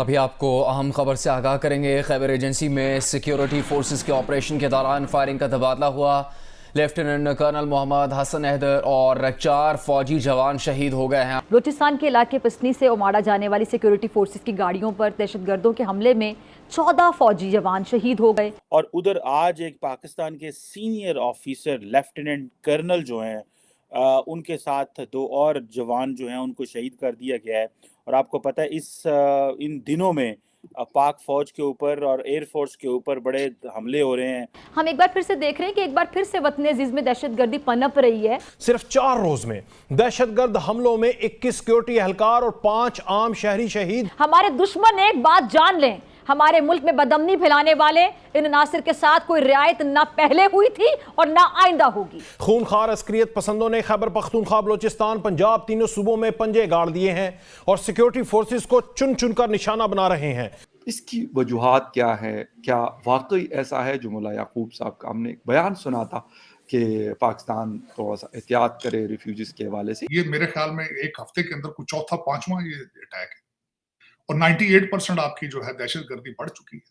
अभी आपको अहम खबर से आगाह करेंगे। खैबर एजेंसी में सिक्योरिटी फोर्सेस के ऑपरेशन के दौरान फायरिंग का तबादला हुआ। लेफ्टिनेंट कर्नल मोहम्मद हसन हैदर और 4 फौजी जवान शहीद हो गए हैं। बलूचिस्तान के इलाके पसनी से उमाड़ा जाने वाली सिक्योरिटी फोर्सेस की गाड़ियों पर दहशतगर्दों के हमले में 14 फौजी जवान शहीद हो गए। और उधर आज एक पाकिस्तान के सीनियर ऑफिसर लेफ्टिनेंट कर्नल जो हैं उनके साथ 2 और जवान जो हैं उनको शहीद कर दिया गया है। और आपको पता है इन दिनों में पाक फौज के ऊपर और एयरफोर्स के ऊपर बड़े हमले हो रहे हैं। हम एक बार फिर से देख रहे हैं कि एक बार फिर से वतन अजीज में दहशतगर्दी पनप रही है। सिर्फ 4 रोज में दहशतगर्द हमलों में 21 सिक्योरिटी एहलकार और 5 आम शहरी शहीद। हमारे दुश्मन एक बात जान लें, हमारे मुल्क में बदअमनी फैलाने वाले इन नासिर के साथ कोई रियायत ना पहले हुई थी और ना आइंदा होगी। खूनखार अस्करियत पसंदों ने खैबर पख्तूनख्वा, बलोचिस्तान, पंजाब तीनों सूबों में पंजे गाड़ दिए हैं और सिक्योरिटी फोर्सेस को चुन चुनकर निशाना बना रहे हैं। इसकी वजूहात क्या है? क्या वाकई ऐसा है जो मुल्ला याकूब साहब का हमने एक बयान सुना था कि पाकिस्तान थोड़ा सा एहतियात करे रिफ्यूजीज के हवाले से? ये मेरे ख्याल में एक हफ्ते के अंदर कुछ चौथा पांचवा ये अटैक है और 98% आपकी जो है दहशतगर्दी बढ़ चुकी है।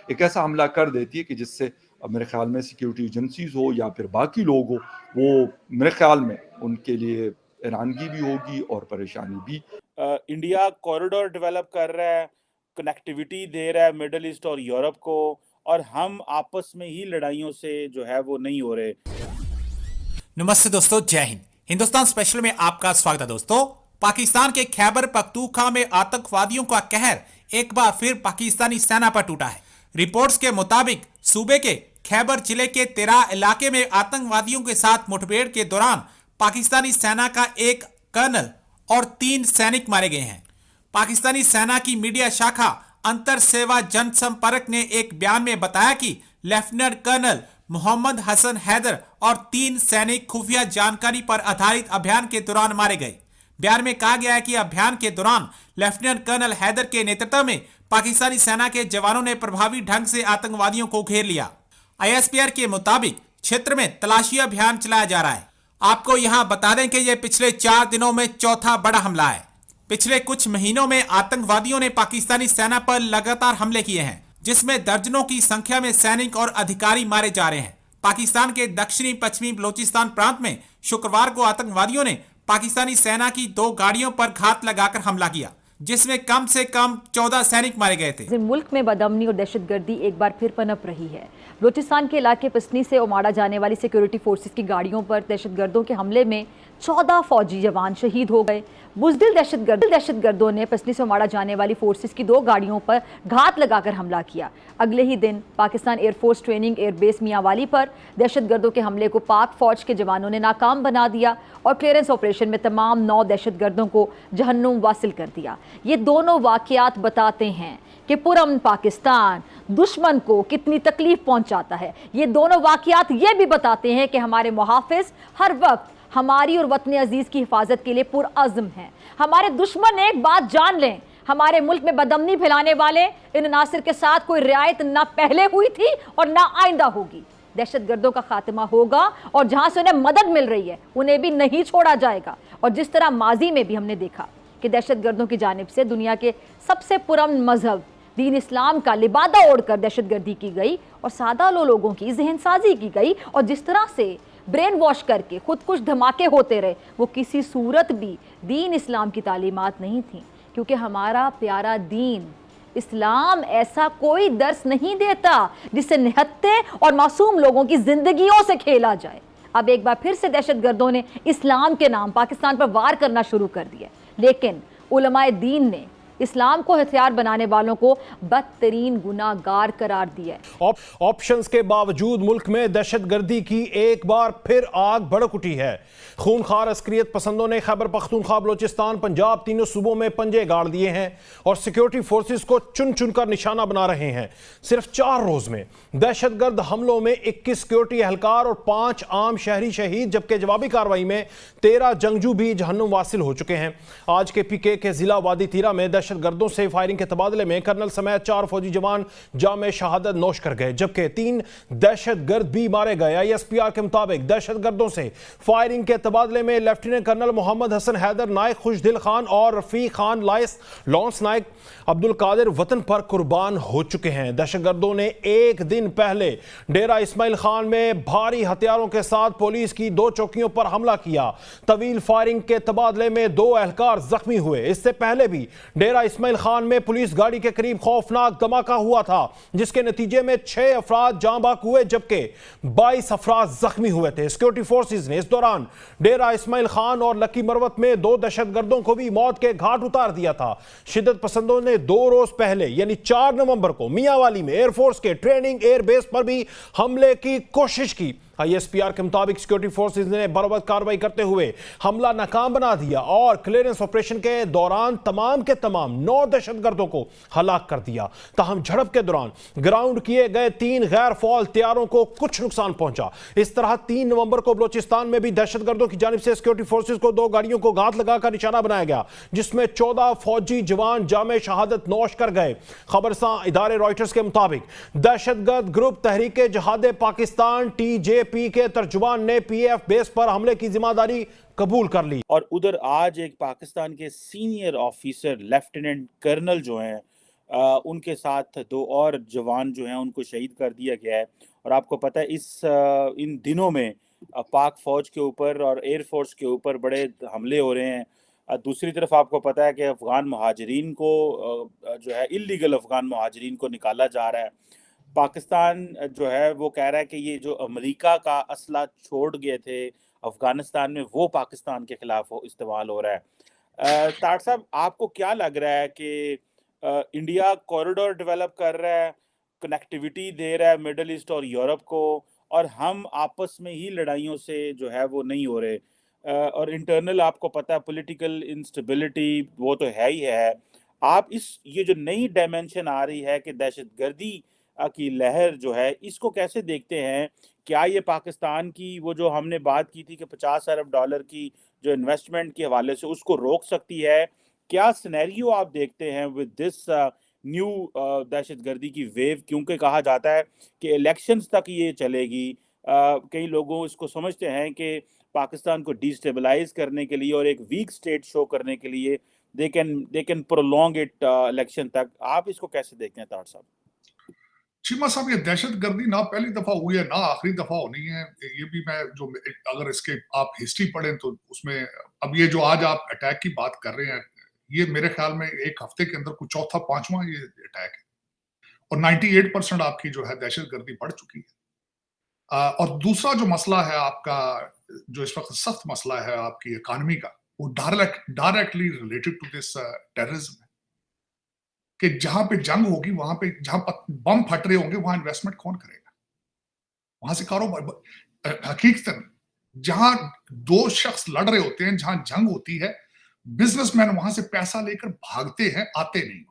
एक ऐसा हमला कर देती है कि जिससे मेरे ख्याल में सिक्योरिटी एजेंसीज हो या फिर बाकी लोग हो, वो मेरे ख्याल में उनके लिए हैरानगी भी होगी और परेशानी भी। इंडिया कॉरिडोर डेवलप कर रहा है, कनेक्टिविटी दे रहा है मिडल ईस्ट और यूरोप को, और हम आपस में ही लड़ाइयों से जो है वो नहीं हो रहे। नमस्ते दोस्तों, जय हिंद। हिंदुस्तान स्पेशल में आपका स्वागत है। दोस्तों, पाकिस्तान के खैबर पख्तूनख्वा में आतंकवादियों का कहर एक बार फिर पाकिस्तानी सेना पर टूटा है। रिपोर्ट्स के मुताबिक सूबे के खैबर जिले के तेरा इलाके में आतंकवादियों के साथ मुठभेड़ के दौरान पाकिस्तानी सेना का एक कर्नल और 3 सैनिक मारे गए हैं। पाकिस्तानी सेना की मीडिया शाखा अंतर सेवा जनसंपर्क ने एक बयान में बताया कि लेफ्टिनेंट कर्नल मोहम्मद हसन हैदर और 3 सैनिक खुफिया जानकारी पर आधारित अभियान के दौरान मारे गए। बयान में कहा गया है कि अभियान के दौरान लेफ्टिनेंट कर्नल हैदर के नेतृत्व में पाकिस्तानी सेना के जवानों ने प्रभावी ढंग से आतंकवादियों को घेर लिया। ISPR के मुताबिक क्षेत्र में तलाशी अभियान चलाया जा रहा है। आपको यहां बता दें कि यह पिछले 4 दिनों में चौथा बड़ा हमला है। पिछले कुछ महीनों में आतंकवादियों ने पाकिस्तानी सेना पर लगातार हमले किए हैं, जिसमें दर्जनों की संख्या में सैनिक और अधिकारी मारे जा रहे हैं। पाकिस्तान के दक्षिणी पश्चिमी बलोचिस्तान प्रांत में शुक्रवार को आतंकवादियों ने पाकिस्तानी सेना की 2 गाड़ियों पर घात लगाकर हमला किया, जिसमें कम से कम 14 सैनिक मारे गए थे। मुल्क में बदअमनी और दहशतगर्दी एक बार फिर पनप रही है। बलूचिस्तान के इलाके पसनी से उमाड़ा जाने वाली सिक्योरिटी फोर्सेस की गाड़ियों पर दहशतगर्दों के हमले में 14 फौजी जवान शहीद हो गए। बुज़दिल दहशतगर्दों ने पसनी से उमाड़ा जाने वाली फोर्सेस की 2 गाड़ियों पर घात लगाकर हमला किया। अगले ही दिन Pakistan air force training airbase Mianwali पर दहशतगर्दों के हमले को पाक फौज के जवानों ने नाकाम बना दिया और क्लियरेंस ऑपरेशन में तमाम 9 दहशतगर्दों को जहन्नुम वासिल कर दिया। ये दोनों वाक़यात बताते हैं कि पुरअमन पाकिस्तान दुश्मन को कितनी तकलीफ पहुंचाता है। ये दोनों वाक़यात ये भी बताते हैं कि हमारे मुहाफ़िज़ हर वक्त हमारी और वतन अजीज की हिफाजत के लिए पुरअज़्म हैं। हमारे दुश्मन एक बात जान लें, हमारे मुल्क में बदअमनी फैलाने वाले इन नासिर के साथ कोई रियायत ना पहले हुई थी और ना आइंदा होगी। दहशतगर्दों का खात्मा होगा और जहां से उन्हें मदद मिल रही है उन्हें भी नहीं छोड़ा जाएगा। और जिस तरह माजी में भी हमने देखा कि दहशतगर्दों की जानिब से दुनिया के सबसे पुरअमन मजहब दीन इस्लाम का लिबादा ओढ़कर दहशतगर्दी की गई और सादा लोगों की जहनसाजी की गई, और जिस तरह से ब्रेन वॉश करके खुद कुछ धमाके होते रहे, वो किसी सूरत भी दीन इस्लाम की तालीमात नहीं थी। क्योंकि हमारा प्यारा दीन इस्लाम ऐसा कोई दर्स नहीं देता जिससे निहत्ते और मासूम लोगों की जिंदगियों से खेला जाए। अब एक बार फिर से दहशतगर्दों ने इस्लाम के नाम पाकिस्तान पर वार करना शुरू कर दिया, लेकिन उलमाए दीन ने इस्लाम को हथियार बनाने वालों को बदतरीन गुनाहगार करार दिया है। ऑप्शंस के बावजूद मुल्क में दहशतगर्दी की एक बार फिर आग भड़क उठी है। खूनखार अस्करियत पसंदों ने खैबर पख्तूनख्वा, बलोचिस्तान, पंजाब तीनों सूबों में पंजे गाड़ दिए हैं और सिक्योरिटी फोर्सेस को चुन चुनकर निशाना बना रहे हैं। सिर्फ 4 रोज में दहशतगर्द हमलों में 21 सिक्योरिटी एहलकार और 5 आम शहरी शहीद, जबकि जवाबी कार्रवाई में 13 जंगजू भी जहन्नुम वासिल हो चुके हैं। आज के PK के जिला वादी तीरा में दहशतगर्दों से फायरिंग के तबादले में कर्नल समेत 4 फौजी जवान जाम शहादत नोश कर गए, जबकि 3 दहशतगर्द भी मारे गए। ISPR के मुताबिक दहशतगर्दों से फायरिंग के तबादले में लेफ्टिनेंट कर्नल मोहम्मद हसन हैदर, नायक खुशदिल खान और रफीक खान लॉन्स नायक अब्दुल कादिर वतन पर कुर्बान हो चुके हैं। दहशतगर्दों ने एक दिन पहले डेरा इस्माइल खान में भारी हथियारों के साथ पुलिस की 2 चौकियों पर हमला किया। तवील फायरिंग के तबादले में 2 एहलकार जख्मी हुए। इससे पहले भी डेरा इस्माइल खान में पुलिस गाड़ी के करीब खौफनाक धमाका हुआ था, जिसके नतीजे में 6 अफराद जाँ बाक हुए, जबकि 22 अफराद जख्मी हुए थे। सिक्योरिटी फोर्सेज ने इस दौरान डेरा इस्माइल खान और लकी मरवत में 2 दहशतगर्दों को भी मौत के घाट उतार दिया था। शिद्दत पसंदों ने 2 रोज पहले यानी 4 नवंबर को मियांवाली में एयरफोर्स के ट्रेनिंग एयरबेस पर भी हमले की कोशिश की। ISPR के मुताबिक सिक्योरिटी फोर्सेज ने बराबर कार्रवाई करते हुए हमला नाकाम बना दिया और क्लियरेंस ऑपरेशन के दौरान तमाम के तमाम 9 दहशतगर्दों को हलाक कर दिया। ताहम झड़प के दौरान ग्राउंड किए गए 3 गैर फौल तैयारों को कुछ नुकसान पहुंचा। इस तरह 3 नवंबर को बलोचिस्तान में भी दहशतगर्दों की जानिब से सिक्योरिटी फोर्सेज को 2 गाड़ियों को घात लगाकर निशाना बनाया गया, जिसमें 14 फौजी जवान जामे शहादत नोश कर गए। खबरसां इदारे रॉयटर्स के मुताबिक दहशतगर्द ग्रुप तहरीक जिहाद पाकिस्तान TJP के तर्जुमान ने PAF बेस पर हमले की जिम्मेदारी कबूल कर ली। और उधर आज एक पाकिस्तान के सीनियर ऑफिसर लेफ्टिनेंट कर्नल जो हैं उनके साथ 2 और जवान जो हैं उनको शहीद कर दिया गया है। और आपको पता है इन दिनों में पाक फौज के ऊपर और एयरफोर्स के ऊपर बड़े हमले हो रहे हैं। दूसरी तरफ आपको पता है कि अफगान महाजरीन को जो है इल्लीगल अफगान महाजरीन को निकाला जा रहा है। पाकिस्तान जो है वो कह रहा है कि ये जो अमेरिका का असला छोड़ गए थे अफगानिस्तान में, वो पाकिस्तान के खिलाफ इस्तेमाल हो रहा है। तार साहब, आपको क्या लग रहा है कि इंडिया कॉरिडोर डेवलप कर रहा है, कनेक्टिविटी दे रहा है मिडल ईस्ट और यूरोप को, और हम आपस में ही लड़ाइयों से जो है वो नहीं हो रहे, और इंटरनल आपको पता है पॉलिटिकल इंस्टेबिलिटी वो तो है ही है। आप ये जो नई डायमेंशन आ रही है कि दहशतगर्दी की लहर जो है, इसको कैसे देखते हैं? क्या ये पाकिस्तान की वो जो हमने बात की थी कि 50 अरब डॉलर की जो इन्वेस्टमेंट के हवाले से उसको रोक सकती है? क्या सिनेरियो आप देखते हैं विद दिस न्यू दहशतगर्दी की वेव? क्योंकि कहा जाता है कि इलेक्शंस तक ये चलेगी। कई लोगों इसको समझते हैं कि पाकिस्तान को डिस्टेबलाइज करने के लिए और एक वीक स्टेट शो करने के लिए they can prolong it election तक। आप इसको कैसे देखते हैं तार साहब? चीमा साहब, ये दहशतगर्दी ना पहली दफा हुई है ना आखिरी दफा होनी है। ये भी मैं जो अगर इसके आप हिस्ट्री पढ़ें तो उसमें अब ये जो आज आप अटैक की बात कर रहे हैं, ये मेरे ख्याल में 1 हफ्ते के अंदर कुछ 4था-5वां ये अटैक है और 98% आपकी जो है दहशतगर्दी बढ़ चुकी है। और दूसरा जो मसला है आपका, जो इस वक्त सख्त मसला है आपकी इकॉनमी का, वो directly related to this terrorism है कि जहां पे जंग होगी, वहां पे जहां बम फट रहे होंगे, वहां इन्वेस्टमेंट कौन करेगा? वहां से कारोबार हकीकतन जहां 2 शख्स लड़ रहे होते हैं, जहां जंग होती है, बिजनेसमैन वहां से पैसा लेकर भागते हैं, आते नहीं।